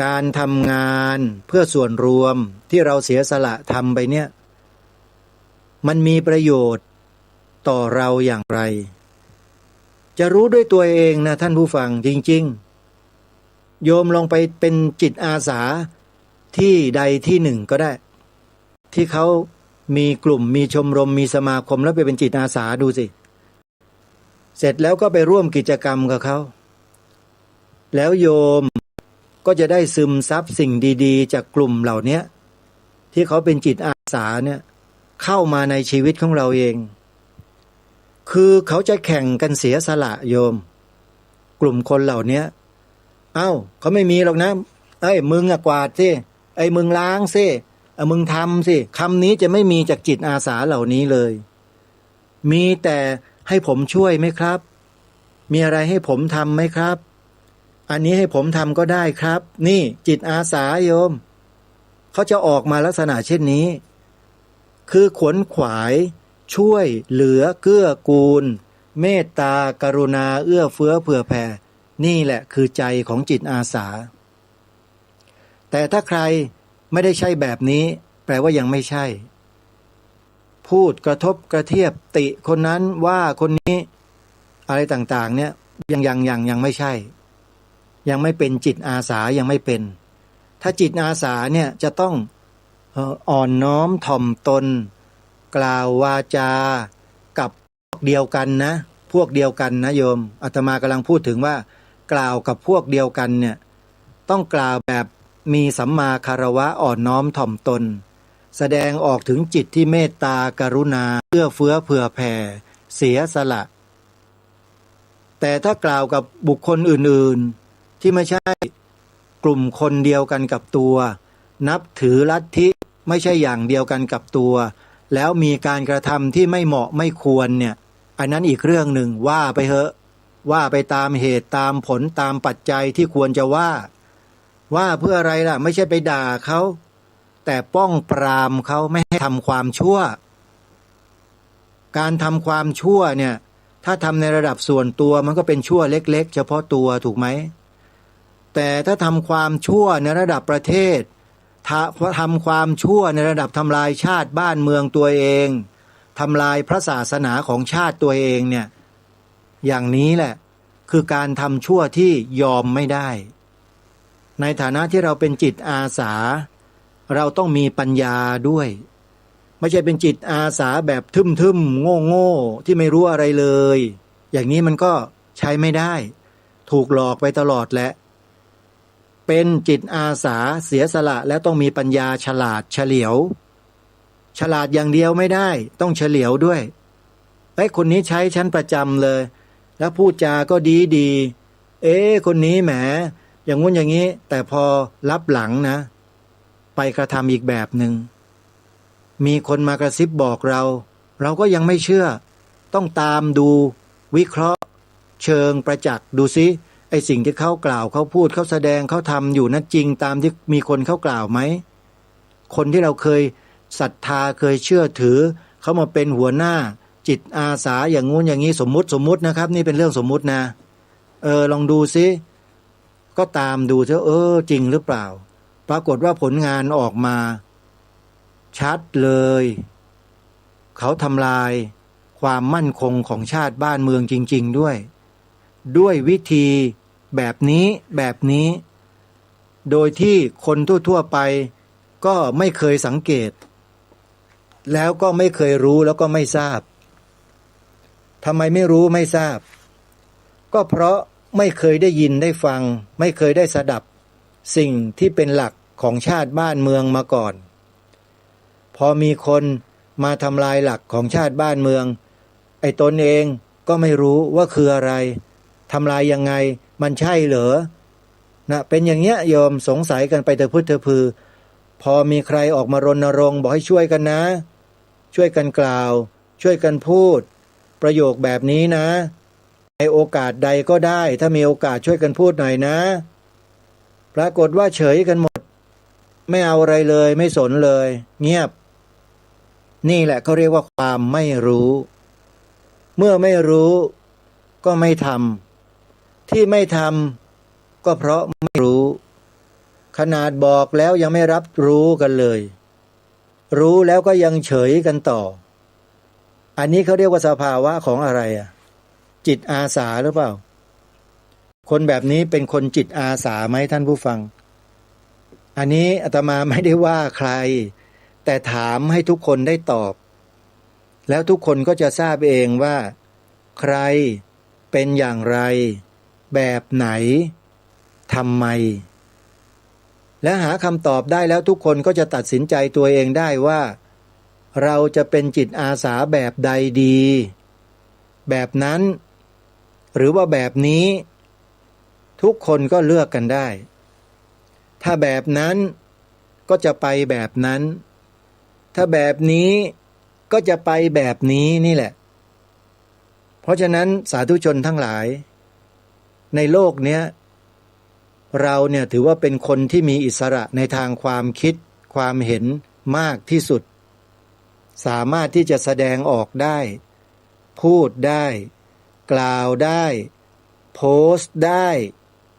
การทำงานเพื่อส่วนรวมที่เราเสียสละทำไปเนี่ยมันมีประโยชน์ต่อเราอย่างไรจะรู้ด้วยตัวเองนะท่านผู้ฟังจริงๆโยมลองไปเป็นจิตอาสาที่ใดที่หนึ่งก็ได้ที่เขามีกลุ่มมีชมรมมีสมาคมแล้วไปเป็นจิตอาสาดูสิเสร็จแล้วก็ไปร่วมกิจกรรมกับเขาแล้วโยมก็จะได้ซึมซับสิ่งดีๆจากกลุ่มเหล่านี้ที่เขาเป็นจิตอาสาเนี่ยเข้ามาในชีวิตของเราเองคือเขาจะแข่งกันเสียสละโยมกลุ่มคนเหล่านี้เอ้าเขาไม่มีหรอกนะมึงกวาดสิมึงล้างสิมึงทำสิคำนี้จะไม่มีจากจิตอาสาเหล่านี้เลยมีแต่ให้ผมช่วยไหมครับมีอะไรให้ผมทำไหมครับอันนี้ให้ผมทำก็ได้ครับนี่จิตอาสาโยมเขาจะออกมาลักษณะเช่นนี้คือขวนขวายช่วยเหลือเกื้อกูลเมตตากรุณาเอื้อเฟื้อเผื่อแผ่นี่แหละคือใจของจิตอาสาแต่ถ้าใครไม่ได้ใช่แบบนี้แปลว่ายังไม่ใช่พูดกระทบกระเทียบติคนนั้นว่าคนนี้อะไรต่างๆเนี่ยยังไม่ใช่ยังไม่เป็นจิตอาสายังไม่เป็นถ้าจิตอาสาเนี่ยจะต้องอ่อนน้อมถ่อมตนกล่าววาจากับพวกเดียวกันนะพวกเดียวกันนะโยมอาตมากำลังพูดถึงว่ากล่าวกับพวกเดียวกันเนี่ยต้องกล่าวแบบมีสัมมาคารวะอ่อนน้อมถ่อมตนแสดงออกถึงจิตที่เมตตากรุณาเอื้อเฟื้อเผื่อแผ่เสียสละแต่ถ้ากล่าวกับบุคคลอื่นๆที่ไม่ใช่กลุ่มคนเดียวกันกับตัวนับถือลัทธิไม่ใช่อย่างเดียวกันกับตัวแล้วมีการกระทำที่ไม่เหมาะไม่ควรเนี่ยอันนั้นอีกเรื่องหนึ่งว่าไปเถอะว่าไปตามเหตุตามผลตามปัจจัยที่ควรจะว่าเพื่ออะไรล่ะไม่ใช่ไปด่าเขาแต่ป้องปรามเขาไม่ให้ทำความชั่วการทำความชั่วเนี่ยถ้าทำในระดับส่วนตัวมันก็เป็นชั่วเล็กๆเฉพาะตัวถูกไหม แต่ถ้าทำความชั่วในระดับประเทศทำความชั่วในระดับทำลายชาติบ้านเมืองตัวเองทำลายพระศาสนาของชาติตัวเองเนี่ยอย่างนี้แหละคือการทำชั่วที่ยอมไม่ได้ในฐานะที่เราเป็นจิตอาสาเราต้องมีปัญญาด้วยไม่ใช่เป็นจิตอาสาแบบทึมๆโง่ๆที่ไม่รู้อะไรเลยอย่างนี้มันก็ใช้ไม่ได้ถูกหลอกไปตลอดแหละเป็นจิตอาสาเสียสละและต้องมีปัญญาฉลาดเฉลียวฉลาดอย่างเดียวไม่ได้ต้องเฉลียวด้วยไอ้คนนี้ใช้ฉันประจำเลยแล้วพูดจาก็ดีคนนี้แหมอย่างงู้นอย่างนี้แต่พอรับหลังนะไปกระทำอีกแบบหนึ่งมีคนมากระซิบบอกเราก็ยังไม่เชื่อต้องตามดูวิเคราะห์เชิงประจักษ์ดูซิไอ้สิ่งที่เขากล่าวเขาพูดเขาแสดงเขาทำอยู่นั้นจริงตามที่มีคนเขากล่าวไหมคนที่เราเคยศรัทธาเคยเชื่อถือเขามาเป็นหัวหน้าจิตอาสาอย่างงู้นอย่างนี้สมมุตินะครับนี่เป็นเรื่องสมมุตินะลองดูซิก็ตามดูเถอะจริงหรือเปล่าปรากฏว่าผลงานออกมาชัดเลยเขาทำลายความมั่นคงของชาติบ้านเมืองจริงๆด้วยวิธีแบบนี้โดยที่คนทั่วๆไปก็ไม่เคยสังเกตแล้วก็ไม่เคยรู้แล้วก็ไม่ทราบทำไมไม่รู้ไม่ทราบก็เพราะไม่เคยได้ยินได้ฟังไม่เคยได้สดับสิ่งที่เป็นหลักของชาติบ้านเมืองมาก่อนพอมีคนมาทำลายหลักของชาติบ้านเมืองไอ้ตนเองก็ไม่รู้ว่าคืออะไรทำลายยังไงมันใช่เหรอนะเป็นอย่างเงี้ยโยมสงสัยกันไปแต่พุทธพือพอมีใครออกมารณรงค์บอกให้ช่วยกันนะช่วยกันกล่าวช่วยกันพูดประโยคแบบนี้นะในโอกาสใดก็ได้ถ้ามีโอกาสช่วยกันพูดหน่อยนะปรากฏว่าเฉยกันหมดไม่เอาอะไรเลยไม่สนเลยเงียบนี่แหละเขาเรียกว่าความไม่รู้เมื่อไม่รู้ก็ไม่ทำที่ไม่ทำก็เพราะไม่รู้ขนาดบอกแล้วยังไม่รับรู้กันเลยรู้แล้วก็ยังเฉยกันต่ออันนี้เขาเรียกว่าสภาวะของอะไรจิตอาสาหรือเปล่าคนแบบนี้เป็นคนจิตอาสาไหมท่านผู้ฟังอันนี้อาตมาไม่ได้ว่าใครแต่ถามให้ทุกคนได้ตอบแล้วทุกคนก็จะทราบเองว่าใครเป็นอย่างไรแบบไหนทำไมและหาคำตอบได้แล้วทุกคนก็จะตัดสินใจตัวเองได้ว่าเราจะเป็นจิตอาสาแบบใดดีแบบนั้นหรือว่าแบบนี้ทุกคนก็เลือกกันได้ถ้าแบบนั้นก็จะไปแบบนั้นถ้าแบบนี้ก็จะไปแบบนี้นี่แหละเพราะฉะนั้นสาธุชนทั้งหลายในโลกเนี้ยเราเนี่ยถือว่าเป็นคนที่มีอิสระในทางความคิดความเห็นมากที่สุดสามารถที่จะแสดงออกได้พูดได้กล่าวได้โพสต์ได้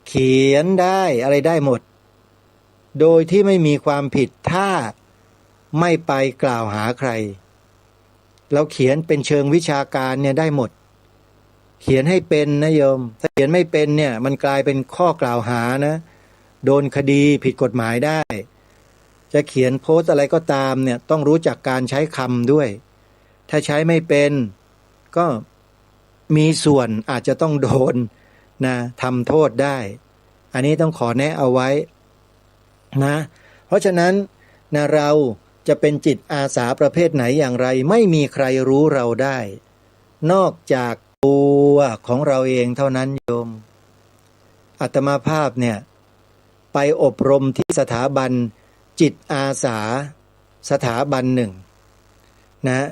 เขียนได้อะไรได้หมดโดยที่ไม่มีความผิดถ้าไม่ไปกล่าวหาใครเราเขียนเป็นเชิงวิชาการเนี่ยได้หมดเขียนให้เป็นนะโยมถ้าเขียนไม่เป็นเนี่ยมันกลายเป็นข้อกล่าวหานะโดนคดีผิดกฎหมายได้จะเขียนโพสต์อะไรก็ตามเนี่ยต้องรู้จักการใช้คำด้วยถ้าใช้ไม่เป็นก็มีส่วนอาจจะต้องโดนนะทำโทษได้อันนี้ต้องขอแนะเอาไว้นะเพราะฉะนั้นนะเราจะเป็นจิตอาสาประเภทไหนอย่างไรไม่มีใครรู้เราได้นอกจากตัวของเราเองเท่านั้นโยมอาตมาภาพเนี่ยไปอบรมที่สถาบันจิตอาสาสถาบันหนึ่งนะ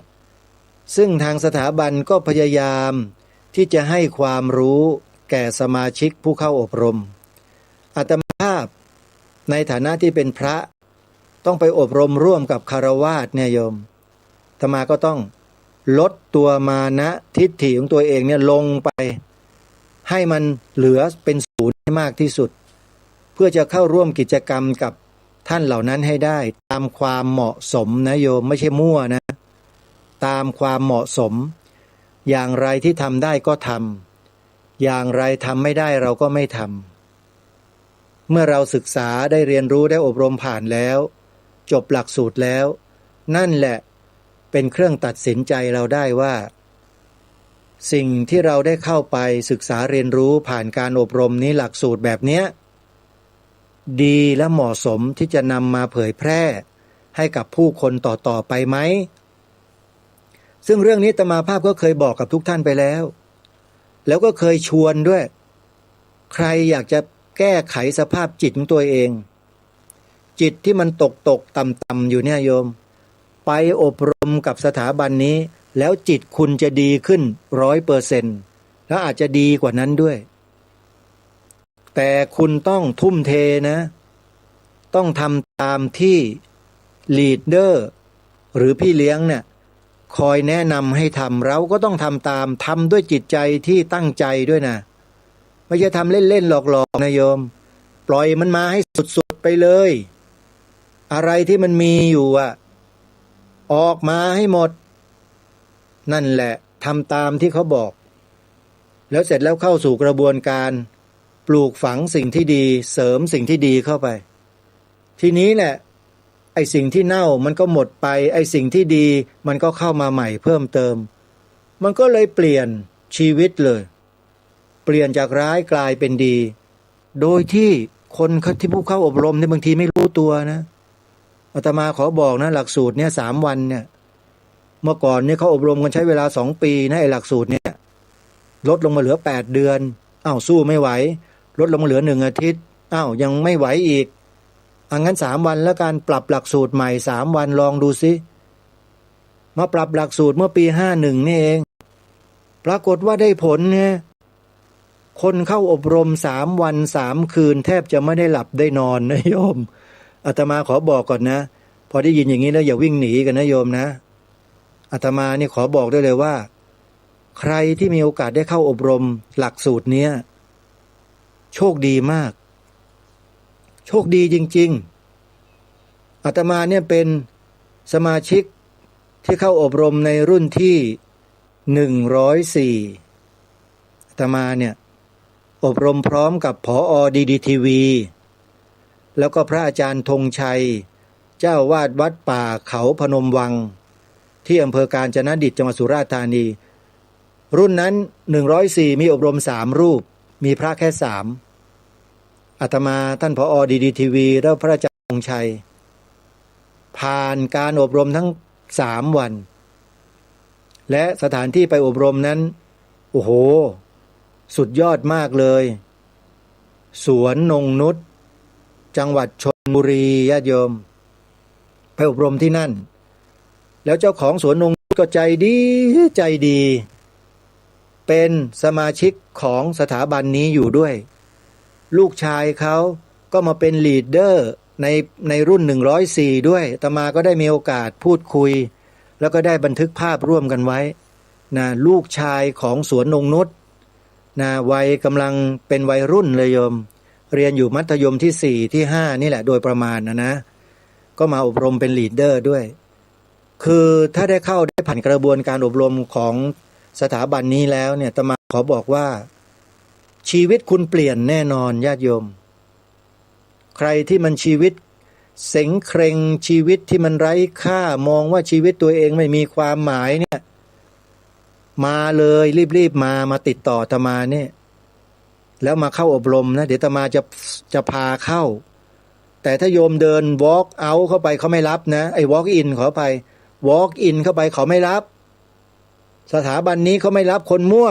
ซึ่งทางสถาบันก็พยายามที่จะให้ความรู้แก่สมาชิกผู้เข้าอบรมอาตมาภาพในฐานะที่เป็นพระต้องไปอบรมร่วมกับคฤหัสถ์เนี่ยโยมอาตมาก็ต้องลดตัวมานะทิฏฐิของตัวเองเนี่ยลงไปให้มันเหลือเป็นศูนย์ให้มากที่สุด เพื่อจะเข้าร่วมกิจกรรมกับท่านเหล่านั้นให้ได้ตามความเหมาะสมนะโยมไม่ใช่มั่วนะตามความเหมาะสมอย่างไรที่ทำได้ก็ทำอย่างไรทำไม่ได้เราก็ไม่ทำเมื่อเราศึกษาได้เรียนรู้ได้อบรมผ่านแล้วจบหลักสูตรแล้วนั่นแหละเป็นเครื่องตัดสินใจเราได้ว่าสิ่งที่เราได้เข้าไปศึกษาเรียนรู้ผ่านการอบรมนี้หลักสูตรแบบเนี้ยดีและเหมาะสมที่จะนำมาเผยแพร่ให้กับผู้คนต่อไปไหมซึ่งเรื่องนี้อาตมาภาพก็เคยบอกกับทุกท่านไปแล้วก็เคยชวนด้วยใครอยากจะแก้ไขสภาพจิตของตัวเองจิตที่มันตกต่ำอยู่เนี่ยโยมไปอบรมกับสถาบันนี้แล้วจิตคุณจะดีขึ้น100%แล้วอาจจะดีกว่านั้นด้วยแต่คุณต้องทุ่มเทนะต้องทำตามที่ลีดเดอร์หรือพี่เลี้ยงเนี่ยคอยแนะนำให้ทำเราก็ต้องทำตามทำด้วยจิตใจที่ตั้งใจด้วยนะไม่ใช่ทำเล่นๆหลอกๆนะโยมปล่อยมันมาให้สุดๆไปเลยอะไรที่มันมีอยู่ออกมาให้หมดนั่นแหละทำตามที่เขาบอกแล้วเสร็จแล้วเข้าสู่กระบวนการปลูกฝังสิ่งที่ดีเสริมสิ่งที่ดีเข้าไปทีนี้แหละไอ้สิ่งที่เน่ามันก็หมดไปไอ้สิ่งที่ดีมันก็เข้ามาใหม่เพิ่มเติมมันก็เลยเปลี่ยนชีวิตเลยเปลี่ยนจากร้ายกลายเป็นดีโดยที่คนที่ผู้เข้าอบรมเนี่ยบางทีไม่รู้ตัวนะอาตมาขอบอกนะหลักสูตรเนี่ย3 วันเนี่ยเมื่อก่อนเนี่ยเขาอบรมกันใช้เวลา2 ปีนะไอ้หลักสูตรเนี่ยลดลงมาเหลือ8 เดือนสู้ไม่ไหวลดลงมาเหลือ1 อาทิตย์ยังไม่ไหวอีกงั้น3 วันแล้วการปรับหลักสูตรใหม่3 วันลองดูสิมาปรับหลักสูตรเมื่อปี51นี่เองปรากฏว่าได้ผลเนี่ยคนเข้าอบรม3 วัน3 คืนแทบจะไม่ได้หลับได้นอนนะโยมอาตมาขอบอกก่อนนะพอได้ยินอย่างนี้แล้วอย่าวิ่งหนีกันนะโยมนะอาตมานี่ขอบอกได้เลยว่าใครที่มีโอกาสได้เข้าอบรมหลักสูตรเนี้ยโชคดีมากโชคดีจริงๆอาตมาเนี่ยเป็นสมาชิกที่เข้าอบรมในรุ่นที่104อาตมาเนี่ยอบรมพร้อมกับผอ.ดีทีวีแล้วก็พระอาจารย์ธงชัยเจ้าวาดวัดป่าเขาพนมวังที่อำเภอกาญจนดิตจังหวัดสุราษฎร์ธานีรุ่นนั้น104มีอบรม3 รูปมีพระแค่3อาตมาท่านผอ.ดีทีวีแล้วพระอาจารย์ธงชัยผ่านการอบรมทั้ง3 วันและสถานที่ไปอบรมนั้นโอ้โหสุดยอดมากเลยสวนนงนุชจังหวัดชลบุรีญาติโยมไปอบรมที่นั่นแล้วเจ้าของสวนนงนุชก็ใจดีเป็นสมาชิกของสถาบันนี้อยู่ด้วยลูกชายเขาก็มาเป็นลีดเดอร์ในรุ่น104ด้วยอาตมาก็ได้มีโอกาสพูดคุยแล้วก็ได้บันทึกภาพร่วมกันไว้นะลูกชายของสวนนงนุชนะวัยกำลังเป็นวัยรุ่นเลยโยมเรียนอยู่มัธยมที่4ที่5นี่แหละโดยประมาณนะก็มาอบรมเป็นลีดเดอร์ด้วยคือถ้าได้เข้าได้ผ่านกระบวนการอบรมของสถาบันนี้แล้วเนี่ยอาตมาขอบอกว่าชีวิตคุณเปลี่ยนแน่นอนญาติโยมใครที่มันชีวิตเสงเครงชีวิตที่มันไร้ค่ามองว่าชีวิตตัวเองไม่มีความหมายเนี่ยมาเลยรีบมาติดต่ออาตมาเนี่ยแล้วมาเข้าอบรมนะเดี๋ยวอาตมาจะพาเข้าแต่ถ้าโยมเดิน walk out เข้าไปเขาไม่รับนะไอ้ walk in ขอไป walk in เข้าไปเขาไม่รับสถาบันนี้เขาไม่รับคนมั่ว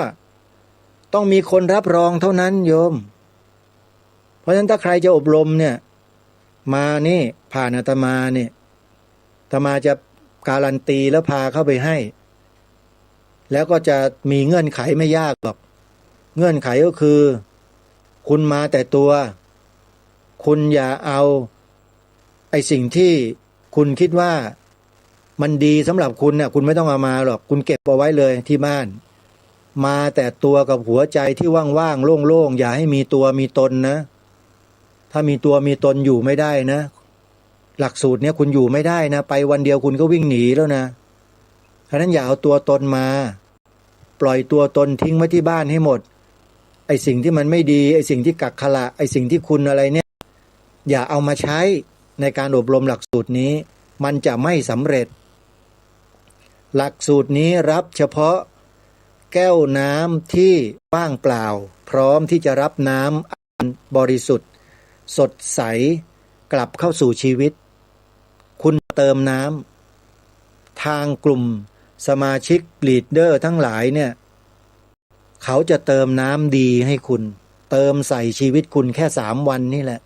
ต้องมีคนรับรองเท่านั้นโยมเพราะฉะนั้นถ้าใครจะอบรมเนี่ยมานี่ผ่านอาตมาเนี่ยอาตมาจะการันตีแล้วพาเข้าไปให้แล้วก็จะมีเงื่อนไขไม่ยากหรอกเงื่อนไขก็คือคุณมาแต่ตัวคุณอย่าเอาไอ้สิ่งที่คุณคิดว่ามันดีสำหรับคุณเนี่ยคุณไม่ต้องเอามาหรอกคุณเก็บเอาไว้เลยที่บ้านมาแต่ตัวกับหัวใจที่ว่างๆโล่งๆอย่าให้มีตัวมีตนนะ ถ้ามีตัวมีตนอยู่ไม่ได้นะหลักสูตรเนี้ยคุณอยู่ไม่ได้นะไปวันเดียวคุณก็วิ่งหนีแล้วนะฉะนั้นอย่าเอาตัวตนมาปล่อยตัวตนทิ้งไว้ที่บ้านให้หมดไอ้สิ่งที่มันไม่ดีไอ้สิ่งที่กักขละไอ้สิ่งที่คุณอะไรเนี่ยอย่าเอามาใช้ในการอบรมหลักสูตรนี้มันจะไม่สำเร็จหลักสูตรนี้รับเฉพาะแก้วน้ำที่ว่างเปล่าพร้อมที่จะรับน้ำอันบริสุทธิ์สดใสกลับเข้าสู่ชีวิตคุณเติมน้ำทางกลุ่มสมาชิกลีดเดอร์ทั้งหลายเนี่ยเขาจะเติมน้ำดีให้คุณเติมใส่ชีวิตคุณแค่3 วันนี่แหละ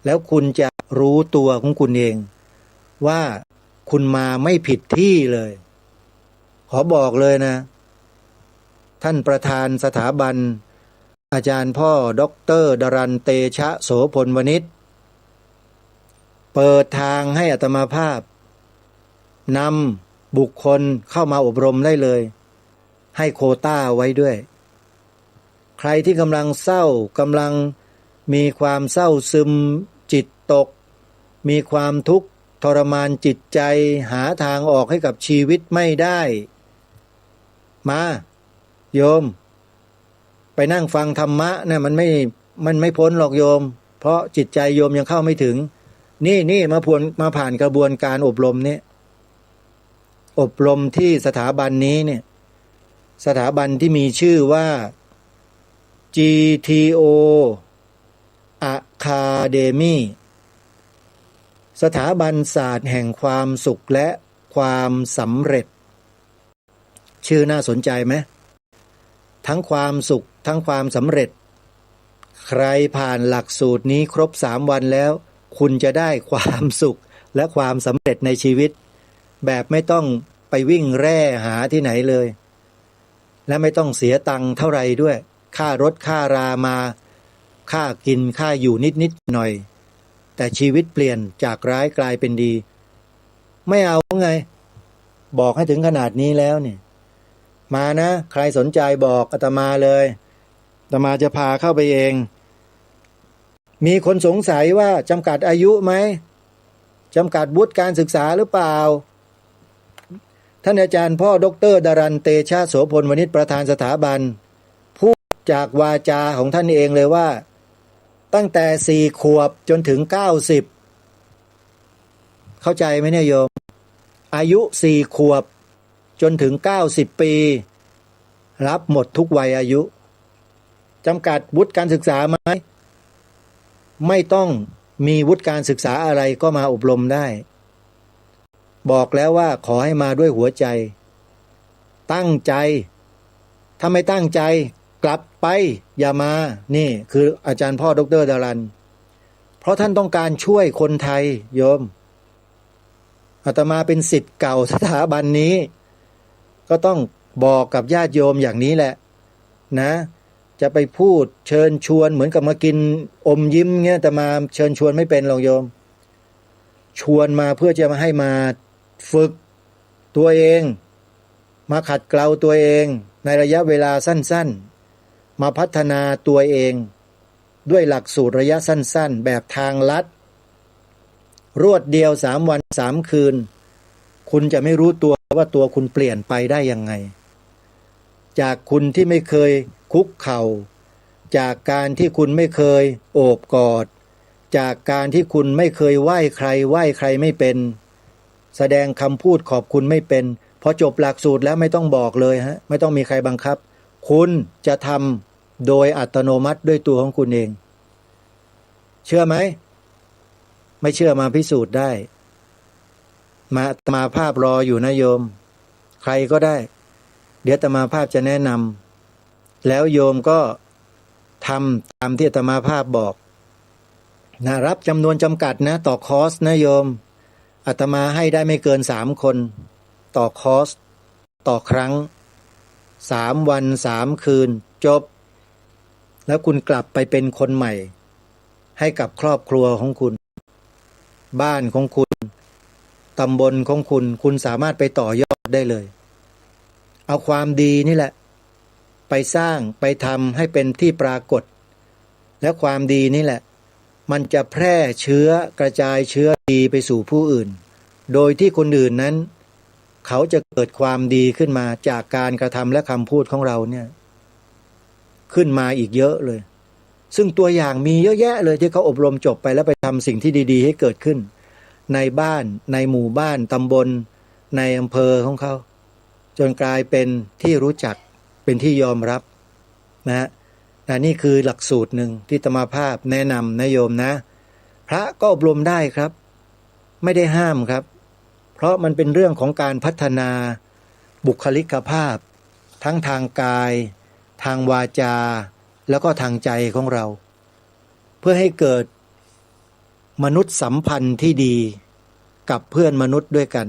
แล้วคุณจะรู้ตัวของคุณเองว่าคุณมาไม่ผิดที่เลยขอบอกเลยนะท่านประธานสถาบันอาจารย์พ่อดร.ดรันเตชะโสพลวณิชเปิดทางให้อาตมาภาพนำบุคคลเข้ามาอบรมได้เลยให้โควต้าไว้ด้วยใครที่กำลังเศร้ากำลังมีความเศร้าซึมจิตตกมีความทุกข์ทรมานจิตใจหาทางออกให้กับชีวิตไม่ได้มาโยมไปนั่งฟังธรรมะเนี่ยมันไม่พ้นหรอกโยมเพราะจิตใจโยมยังเข้าไม่ถึงนี่มาผ่านกระบวนการอบรมเนี่ยอบรมที่สถาบันนี้เนี่ยสถาบันที่มีชื่อว่า GTO Academy สถาบันศาสตร์แห่งความสุขและความสำเร็จชื่อน่าสนใจไหมทั้งความสุขทั้งความสำเร็จใครผ่านหลักสูตรนี้ครบ3 วันแล้วคุณจะได้ความสุขและความสำเร็จในชีวิตแบบไม่ต้องไปวิ่งแร่หาที่ไหนเลยและไม่ต้องเสียตังค์เท่าไหร่ด้วยค่ารถค่ารามาค่ากินค่าอยู่นิดหน่อยแต่ชีวิตเปลี่ยนจากร้ายกลายเป็นดีไม่เอาไงบอกให้ถึงขนาดนี้แล้วเนี่ยมานะใครสนใจบอกอาตมาเลยอาตมาจะพาเข้าไปเองมีคนสงสัยว่าจำกัดอายุไหมจำกัดวุฒิการศึกษาหรือเปล่าท่านอาจารย์พ่อดร.ดรันเตชะโสพลวณิชประธานสถาบันพูดจากวาจาของท่านเองเลยว่าตั้งแต่4 ขวบจนถึง90เข้าใจไหมเนี่ยโยมอายุ4 ขวบจนถึง90 ปีรับหมดทุกวัยอายุจำกัดวุฒิการศึกษาไหมไม่ต้องมีวุฒิการศึกษาอะไรก็มาอบรมได้บอกแล้วว่าขอให้มาด้วยหัวใจตั้งใจถ้าไม่ตั้งใจกลับไปอย่ามานี่คืออาจารย์พ่อดร.ดารันเพราะท่านต้องการช่วยคนไทยโยมอาตมาเป็นศิษย์เก่าสถาบันนี้ก็ต้องบอกกับญาติโยมอย่างนี้แหละนะจะไปพูดเชิญชวนเหมือนกับมากินอมยิ้มเงี้ยแต่มาเชิญชวนไม่เป็นหรอกโยมชวนมาเพื่อจะมาให้มาฝึกตัวเองมาขัดเกลาตัวเองในระยะเวลาสั้นๆมาพัฒนาตัวเองด้วยหลักสูตรระยะสั้นๆแบบทางลัดรวดเดียว3 วัน 3 คืนคุณจะไม่รู้ตัวว่าตัวคุณเปลี่ยนไปได้ยังไงจากคุณที่ไม่เคยคุกเข่าจากการที่คุณไม่เคยโอบกอดจากการที่คุณไม่เคยไหว้ใครไม่เป็นแสดงคำพูดขอบคุณไม่เป็นพอจบหลักสูตรแล้วไม่ต้องบอกเลยฮะไม่ต้องมีใครบังคับคุณจะทำโดยอัตโนมัติด้วยตัวของคุณเองเชื่อไหมไม่เชื่อมาพิสูจน์ได้มาภาพรออยู่นะโยมใครก็ได้เดี๋ยวอาตมาภาพจะแนะนำแล้วโยมก็ทำตามที่อาตมาภาพบอกนะรับจำนวนจำกัดนะต่อคอร์สนะโยมอาตมาให้ได้ไม่เกิน3 คนต่อคอร์สต่อครั้ง3 วัน 3 คืนจบแล้วคุณกลับไปเป็นคนใหม่ให้กับครอบครัวของคุณบ้านของคุณตำบลของคุณสามารถไปต่อยอดได้เลยเอาความดีนี่แหละไปสร้างไปทำให้เป็นที่ปรากฏและความดีนี่แหละ มันจะแพร่เชื้อกระจายเชื้อดีไปสู่ผู้อื่นโดยที่คนอื่นนั้นเขาจะเกิดความดีขึ้นมาจากการกระทำและคำพูดของเราเนี่ยขึ้นมาอีกเยอะเลยซึ่งตัวอย่างมีเยอะแยะเลยที่เขาอบรมจบไปแล้วไปทำสิ่งที่ดีๆให้เกิดขึ้นในบ้านในหมู่บ้านตำบลในอำเภอของเขาจนกลายเป็นที่รู้จักเป็นที่ยอมรับนะนี่คือหลักสูตรหนึ่งที่อาตมาภาพแนะนำนะโยมนะพระก็อบรมได้ครับไม่ได้ห้ามครับเพราะมันเป็นเรื่องของการพัฒนาบุคลิกภาพทั้งทางกายทางวาจาแล้วก็ทางใจของเราเพื่อให้เกิดมนุษย์สัมพันธ์ที่ดีกับเพื่อนมนุษย์ด้วยกัน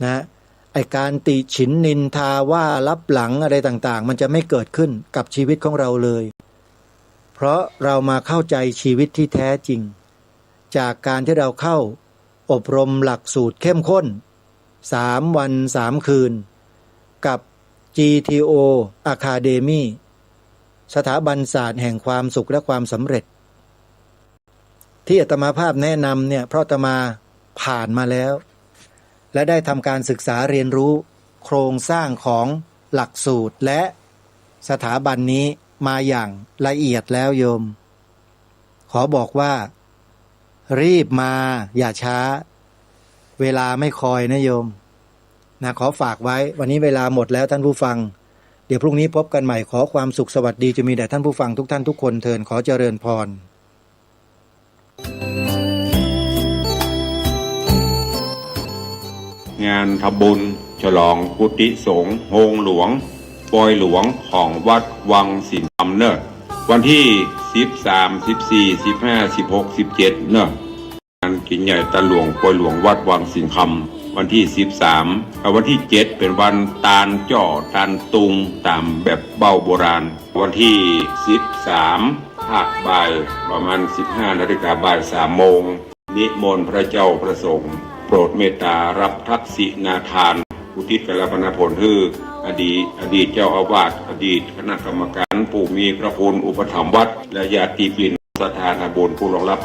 นะไอการติฉินนินทาว่าลับหลังอะไรต่างๆมันจะไม่เกิดขึ้นกับชีวิตของเราเลยเพราะเรามาเข้าใจชีวิตที่แท้จริงจากการที่เราเข้าอบรมหลักสูตรเข้มข้น3 วัน 3 คืนกับ GTO Academy สถาบันศาสตร์แห่งความสุขและความสำเร็จที่อาตมาภาพแนะนำเนี่ยเพราะอาตมาผ่านมาแล้วและได้ทำการศึกษาเรียนรู้โครงสร้างของหลักสูตรและสถาบันนี้มาอย่างละเอียดแล้วโยมขอบอกว่ารีบมาอย่าช้าเวลาไม่คอยนะโยมนะขอฝากไว้วันนี้เวลาหมดแล้วท่านผู้ฟังเดี๋ยวพรุ่งนี้พบกันใหม่ขอความสุขสวัสดีจะมีแด่ท่านผู้ฟังทุกท่านทุกคนเทินขอเจริญพร งานทำบุญฉลองกุฏิสงฆ์โฮงหลวงปอยหลวงของวัดวังสิงห์คำเนอะวันที่13 14 15 16 17เนอะงานกินใหญ่ตาหลวงปอยหลวงวัดวังสิงห์คำวันที่13วันที่7เป็นวันตาลจ่อตาลตุงตามแบบเบ้าโบราณวันที่13ภาคบ่ายประมาณ 15 นาฬิกาบ่าย 3 โมงนิมนต์พระเจ้าประสงค์โปรดเมตตารับทักษิณาทานอุทิศกรพนผลคืออดีตเจ้าอาวาสอดีตคณะกรรมการผู้มีพระคุณอุปถัมภ์วัดและญาติปินสถานบุญผู้รองรับ